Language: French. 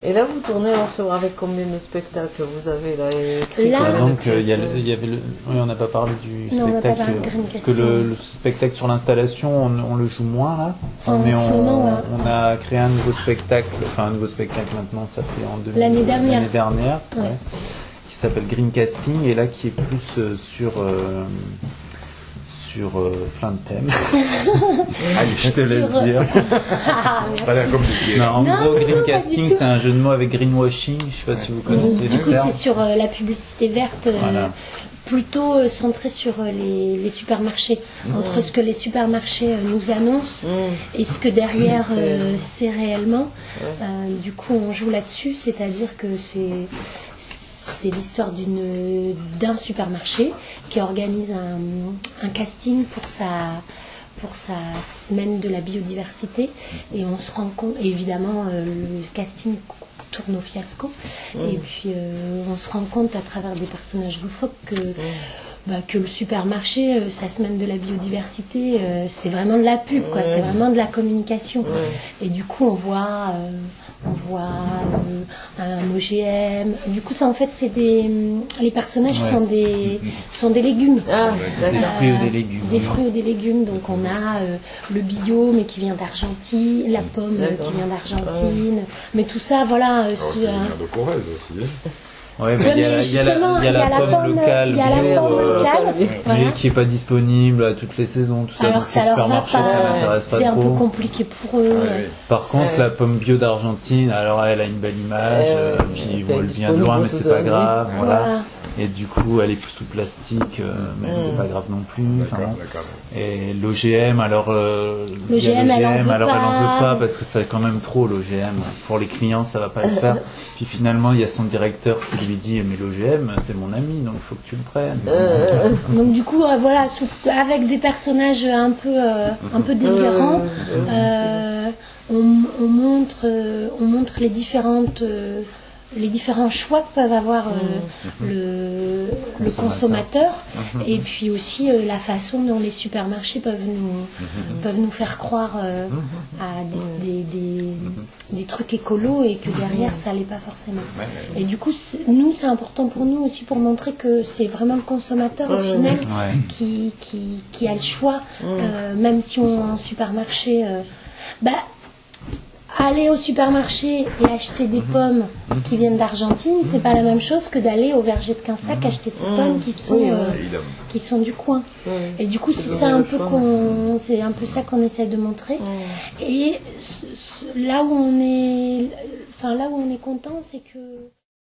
Et là, vous tournez avec combien de spectacles vous avez là Là, donc il y avait oui, on n'a pas parlé du spectacle. Le spectacle sur l'installation, on le joue moins là. Mais on a créé un nouveau spectacle, maintenant, ça fait l'année dernière, ouais, qui s'appelle Green Casting, et là qui est plus sur plein de thèmes. Allez, je te laisse dire. Ça a l'air compliqué. En gros, Green Casting, c'est un jeu de mots avec greenwashing. Je ne sais pas si vous connaissez. Du coup, c'est sur la publicité verte, voilà. Plutôt centré sur les supermarchés. Entre ce que les supermarchés nous annoncent et ce que derrière c'est réellement. Du coup, on joue là-dessus, c'est-à-dire que c'est l'histoire d'un supermarché qui organise un casting pour sa semaine de la biodiversité, et on se rend compte, évidemment le casting tourne au fiasco, et puis on se rend compte à travers des personnages loufoques que le supermarché, sa semaine de la biodiversité, c'est vraiment de la pub, quoi, c'est vraiment de la communication. Et du coup, on voit un OGM. Du coup, ça, en fait, les personnages sont des légumes. Des fruits ou des légumes. Des fruits ou des légumes. Donc, on a le bio, mais qui vient d'Argentine, la pomme qui vient d'Argentine. Mais tout ça, voilà. Qui vient de Corrèze aussi. Ouais, mais il y a la pomme locale, mais qui est pas disponible à toutes les saisons, tout ça. Alors ça leur va pas, c'est un peu compliqué pour eux. Par contre, la pomme bio d'Argentine, alors elle a une belle image, puis elle vient de loin, mais c'est pas grave, voilà. Et du coup, elle est sous plastique, mais c'est pas grave non plus. Et l'OGM, alors elle en veut pas parce que c'est quand même trop l'OGM. Pour les clients, ça va pas le faire. Puis finalement, il y a son directeur qui lui dit mais l'OGM, c'est mon ami, donc il faut que tu le prennes. Donc du coup, voilà, avec des personnages un peu délirants, on montre les différents choix que peuvent avoir le consommateur, et puis aussi la façon dont les supermarchés peuvent nous faire croire à des trucs écolos, et que derrière ça l'est pas forcément. Et du coup, nous, c'est important pour nous aussi, pour montrer que c'est vraiment le consommateur au final qui a le choix, même si on est en supermarché. Aller au supermarché et acheter des pommes qui viennent d'Argentine, c'est pas la même chose que d'aller au verger de Quinsac acheter ces pommes qui sont du coin. Et du coup, c'est un peu ça qu'on essaie de montrer. Et là où on est content, c'est que